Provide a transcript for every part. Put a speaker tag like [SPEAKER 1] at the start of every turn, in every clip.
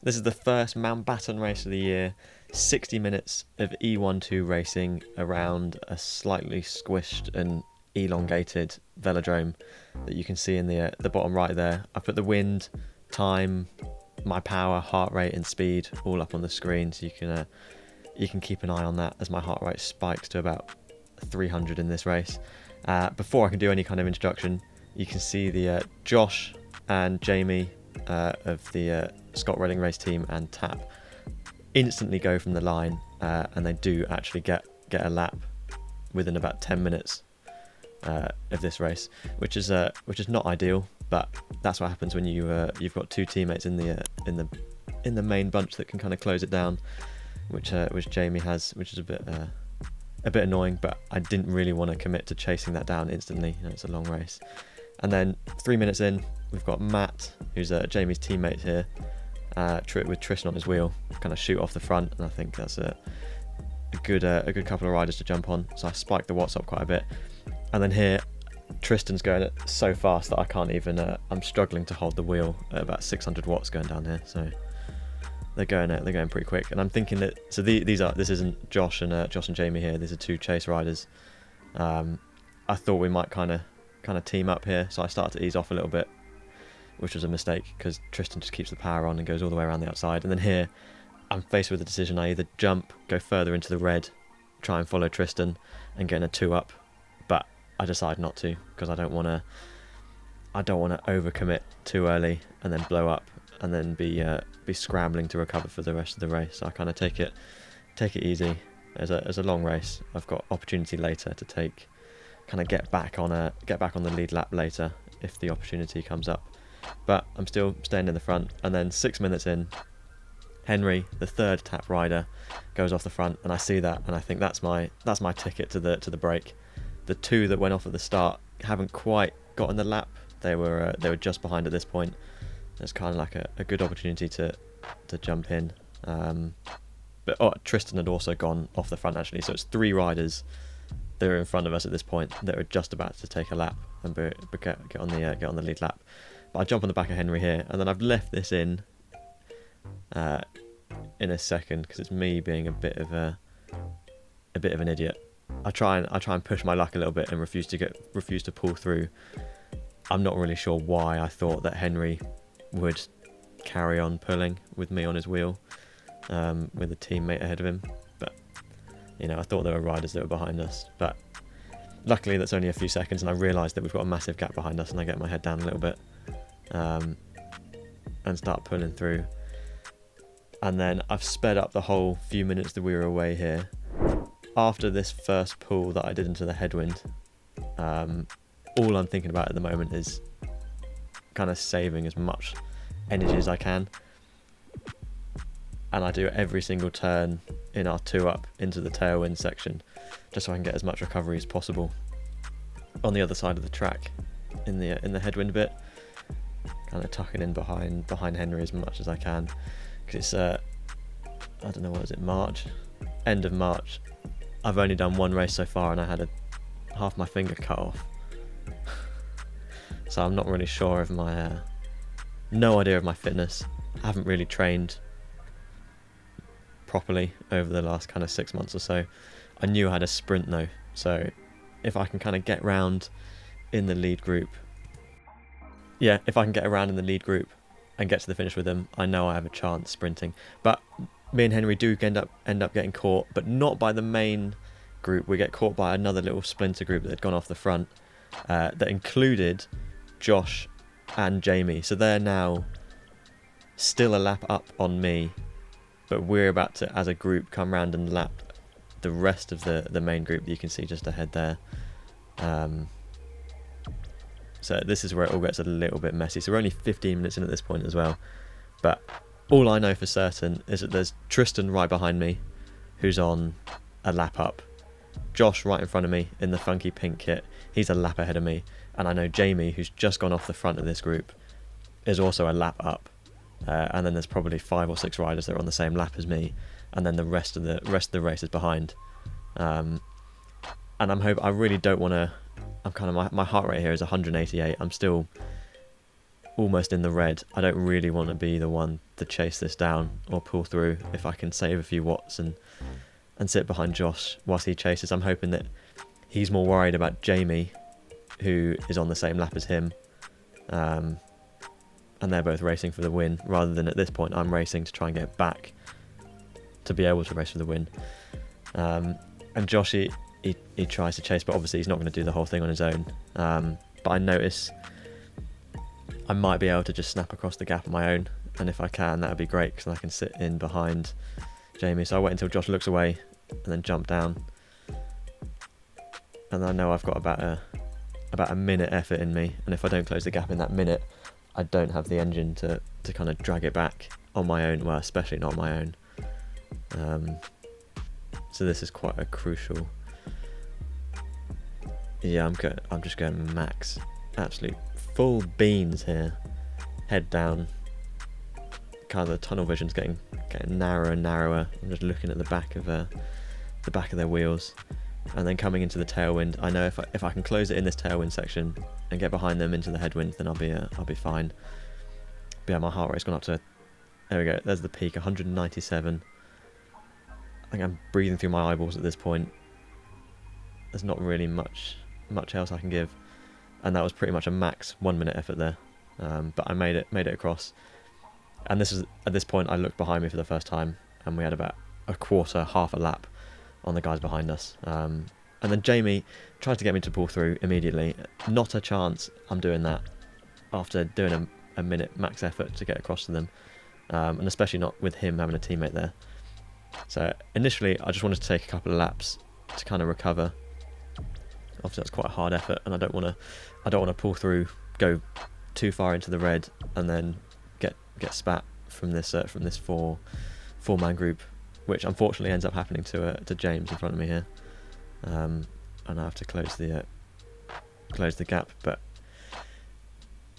[SPEAKER 1] This is the first Mountbatten race of the year. 60 minutes of E12 racing around a slightly squished and elongated velodrome that you can see in the bottom right there. I put the wind, time, my power, heart rate and speed all up on the screen, so you can keep an eye on that as my heart rate spikes to about 300 in this race. Before I can do any kind of introduction, you can see the Josh and Jamie of the Scott Redding race team and Tap instantly go from the line, and they do actually get a lap within about 10 minutes of this race, which is not ideal, but that's what happens when you've got two teammates in the main bunch that can kind of close it down, which Jamie has, which is a bit annoying. But I didn't really want to commit to chasing that down instantly. It's a long race. And then 3 minutes in, we've got Matt, who's Jamie's teammate here, with Tristan on his wheel, kind of shoot off the front, and I think that's a good couple of riders to jump on. So I spiked the watts up quite a bit, and then here Tristan's going so fast that I can't even. I'm struggling to hold the wheel at about 600 watts going down here. So they're going pretty quick, and I'm thinking that this isn't Josh and Jamie here. These are two chase riders. I thought we might kind of team up here, so I started to ease off a little bit, which was a mistake because Tristan just keeps the power on and goes all the way around the outside. And then here I'm faced with a decision. I either jump, go further into the red, try and follow Tristan and get in a 2 up, but I decide not to because I don't want to overcommit too early and then blow up and then be scrambling to recover for the rest of the race. So I kind of take it easy. As a long race, I've got opportunity later to get back on the lead lap later if the opportunity comes up. But I'm still staying in the front, and then 6 minutes in, Henry, the third Tap rider, goes off the front, and I see that, and I think that's my ticket to the break. The two that went off at the start haven't quite gotten the lap. They were just behind at this point. It's kind of like a good opportunity to jump in. But Tristan had also gone off the front actually, so it's 3 riders that are in front of us at this point that are just about to take a lap and get on the lead lap. But I jump on the back of Henry here, and then I've left this in a second because it's me being a bit of an idiot. I try and push my luck a little bit and refuse to pull through. I'm not really sure why I thought that Henry would carry on pulling with me on his wheel, with a teammate ahead of him. But I thought there were riders that were behind us, but luckily that's only a few seconds, and I realised that we've got a massive gap behind us, and I get my head down a little bit and start pulling through. And then I've sped up the whole few minutes that we were away here. After this first pull that I did into the headwind, all I'm thinking about at the moment is kind of saving as much energy as I can, and I do every single turn in our 2 up into the tailwind section just so I can get as much recovery as possible on the other side of the track in the headwind bit, kind of tucking in behind Henry as much as I can, because it's I don't know, what is it, end of March. I've only done one race so far and I had half my finger cut off. So I'm not really sure of no idea of my fitness. I haven't really trained properly over the last kind of 6 months or so. I knew I had a sprint though, so if I can kind of get round in the lead group, if I can get around in the lead group and get to the finish with them, I know I have a chance sprinting. But me and Henry do end up getting caught, but not by the main group. We get caught by another little splinter group that had gone off the front, that included Josh and Jamie. So they're now still a lap up on me, but we're about to, as a group, come round and lap the rest of the main group that you can see just ahead there. So this is where it all gets a little bit messy. So we're only 15 minutes in at this point as well. But all I know for certain is that there's Tristan right behind me, who's on a lap up. Josh right in front of me in the funky pink kit, he's a lap ahead of me. And I know Jamie, who's just gone off the front of this group, is also a lap up. And then there's probably 5 or 6 riders that are on the same lap as me, and then the rest of the race is behind. And I really don't want to. I'm kind of my heart rate here is 188. I'm still almost in the red. I don't really want to be the one to chase this down or pull through. If I can save a few watts and sit behind Josh whilst he chases, I'm hoping that he's more worried about Jamie, who is on the same lap as him, and they're both racing for the win, rather than at this point I'm racing to try and get back to be able to race for the win. And Josh, he tries to chase, but obviously he's not going to do the whole thing on his own. But I notice I might be able to just snap across the gap on my own, and if I can, that would be great, because I can sit in behind Jamie. So I wait until Josh looks away and then jump down, and I know I've got about a minute effort in me, and if I don't close the gap in that minute, I don't have the engine to kind of drag it back on my own, well, especially not on my own. So this is quite a crucial. Yeah, I'm just going max, absolute full beans here, head down. Kind of the tunnel vision's getting narrower and narrower. I'm just looking at the back of their wheels, and then coming into the tailwind. I know if I can close it in this tailwind section and get behind them into the headwind, then I'll be fine. But yeah, my heart rate's gone up to, there we go. There's the peak, 197. I think I'm breathing through my eyeballs at this point. There's not really much else I can give, and that was pretty much a max 1 minute effort there. But I made it across, and this is at this point I looked behind me for the first time, and we had about half a lap on the guys behind us. And then Jamie tried to get me to pull through immediately. Not a chance I'm doing that after doing a minute max effort to get across to them, and especially not with him having a teammate there. So initially I just wanted to take a couple of laps to kind of recover. Obviously that's quite a hard effort, and I don't want to pull through, go too far into the red, and then get spat from this four-man group, which unfortunately ends up happening to James in front of me here. And I have to close the gap, but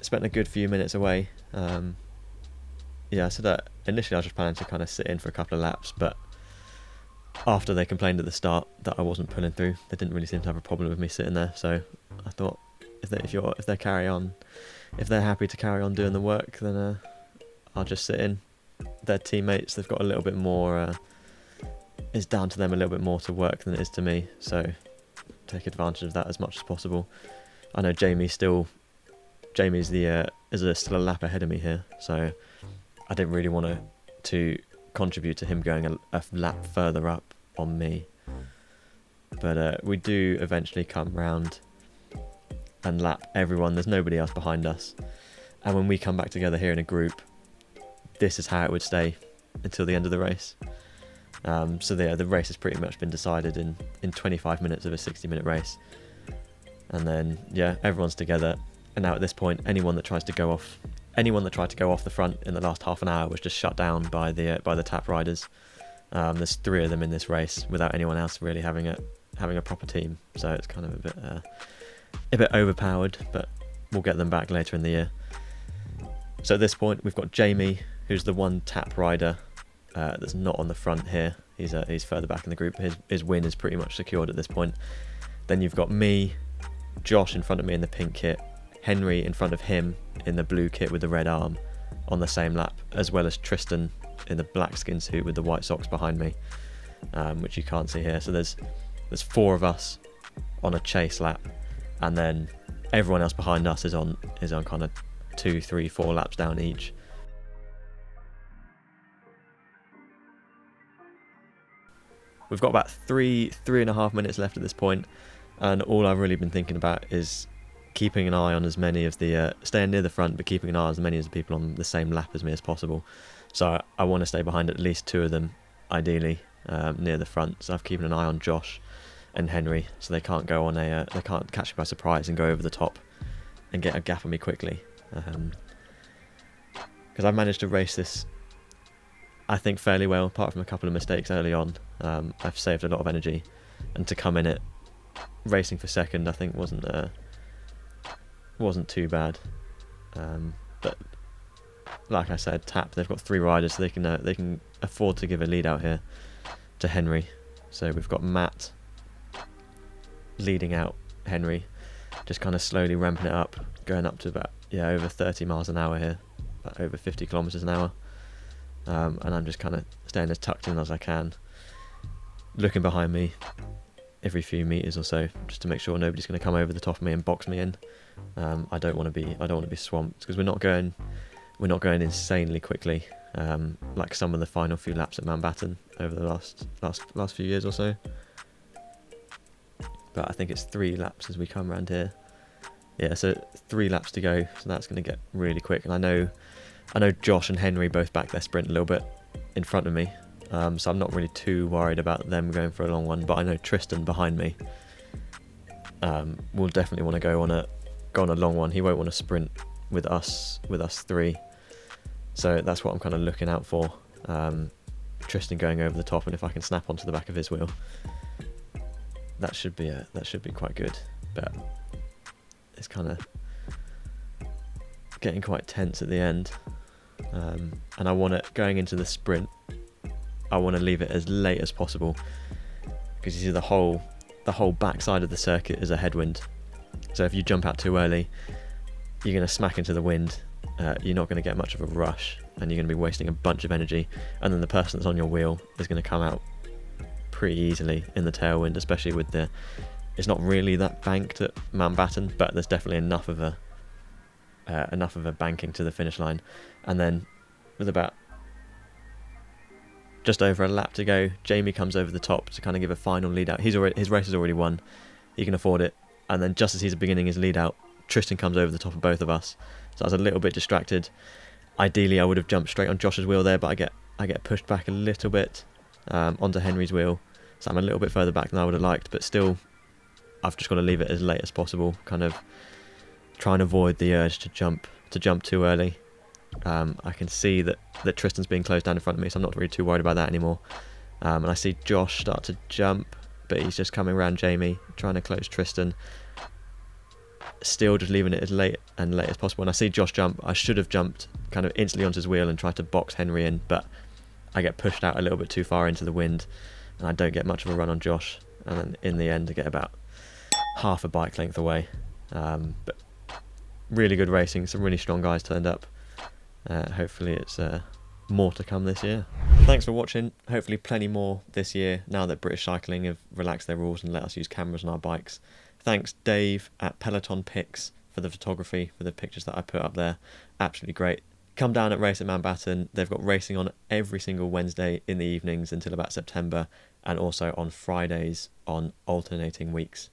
[SPEAKER 1] spent a good few minutes away. So that initially I was just planning to kind of sit in for a couple of laps, but after they complained at the start that I wasn't pulling through, they didn't really seem to have a problem with me sitting there. So I thought if they're happy to carry on doing the work, then I'll just sit in. Their teammates, they've got a little bit more. It's down to them a little bit more to work than it is to me. So take advantage of that as much as possible. I know Jamie's still a lap ahead of me here, so I didn't really want to contribute to him going a lap further up on me. But we do eventually come round and lap everyone. There's nobody else behind us, and when we come back together here in a group, this is how it would stay until the end of the race. So the race has pretty much been decided in 25 minutes of a 60-minute race, and then everyone's together. And now at this point, anyone that tried to go off the front in the last half an hour was just shut down by the tap riders. There's 3 of them in this race without anyone else really having a proper team, so it's kind of a bit overpowered, but we'll get them back later in the year. So at this point, we've got Jamie, who's the one tap rider that's not on the front here. He's further back in the group. His win is pretty much secured at this point. Then you've got me, Josh in front of me in the pink kit, Henry in front of him in the blue kit with the red arm on the same lap, as well as Tristan in the black skin suit with the white socks behind me, which you can't see here. So there's 4 of us on a chase lap, and then everyone else behind us is on kind of 2, 3, 4 laps down each. We've got about 3.5 minutes left at this point, and all I've really been thinking about is keeping an eye on as many of the staying near the front, but keeping an eye on as many of the people on the same lap as me as possible. So I want to stay behind at least 2 of them, ideally near the front. So I'm keeping an eye on Josh and Henry, so they can't they can't catch me by surprise and go over the top and get a gap on me quickly. Because I've managed to race this, I think, fairly well, apart from a couple of mistakes early on. I've saved a lot of energy, and to come in it racing for second, I think wasn't too bad. But like I said, tap, they've got 3 riders, so they can afford to give a lead out here to Henry. So we've got Matt leading out Henry, just kind of slowly ramping it up, going up to about over 30 miles an hour here, about over 50 kilometers an hour, and I'm just kind of staying as tucked in as I can, looking behind me every few meters or so, just to make sure nobody's going to come over the top of me and box me in. I don't want to be swamped, because we're not going insanely quickly, like some of the final few laps at Mountbatten over the last few years or so. But I think it's 3 laps as we come around here. Yeah, so 3 laps to go, so that's going to get really quick. And I know Josh and Henry both back their sprint a little bit in front of me, so I'm not really too worried about them going for a long one. But I know Tristan behind me will definitely want to go on a long one. He won't want to sprint with us 3. So that's what I'm kind of looking out for. Tristan going over the top, and if I can snap onto the back of his wheel, that should be quite good. But it's kind of getting quite tense at the end, and I want it going into the sprint. I want to leave it as late as possible, because you see the whole backside of the circuit is a headwind. So if you jump out too early, you're going to smack into the wind. You're not going to get much of a rush, and you're going to be wasting a bunch of energy. And then the person that's on your wheel is going to come out pretty easily in the tailwind, especially with it's not really that banked at Mountbatten, but there's definitely enough of a banking to the finish line. And then with about just over a lap to go, Jamie comes over the top to kind of give a final lead out. His race is already won, he can afford it. And then just as he's beginning his lead out, Tristan comes over the top of both of us, so I was a little bit distracted. Ideally I would have jumped straight on Josh's wheel there, but I get pushed back a little bit onto Henry's wheel, so I'm a little bit further back than I would have liked. But still, I've just got to leave it as late as possible, kind of try and avoid the urge to jump too early. I can see that Tristan's being closed down in front of me, so I'm not really too worried about that anymore. And I see Josh start to jump, but he's just coming around Jamie, trying to close Tristan. Still just leaving it as late as possible. And I see Josh jump. I should have jumped kind of instantly onto his wheel and tried to box Henry in, but I get pushed out a little bit too far into the wind, and I don't get much of a run on Josh. And then in the end I get about half a bike length away. But really good racing, some really strong guys turned up. Hopefully it's more to come this year. Thanks for watching. Hopefully plenty more this year, now that British Cycling have relaxed their rules and let us use cameras on our bikes. Thanks Dave at Peloton Pix for the photography, for the pictures that I put up there. Absolutely great. Come down at Race at Mountbatten. They've got racing on every single Wednesday in the evenings until about September, and also on Fridays on alternating weeks.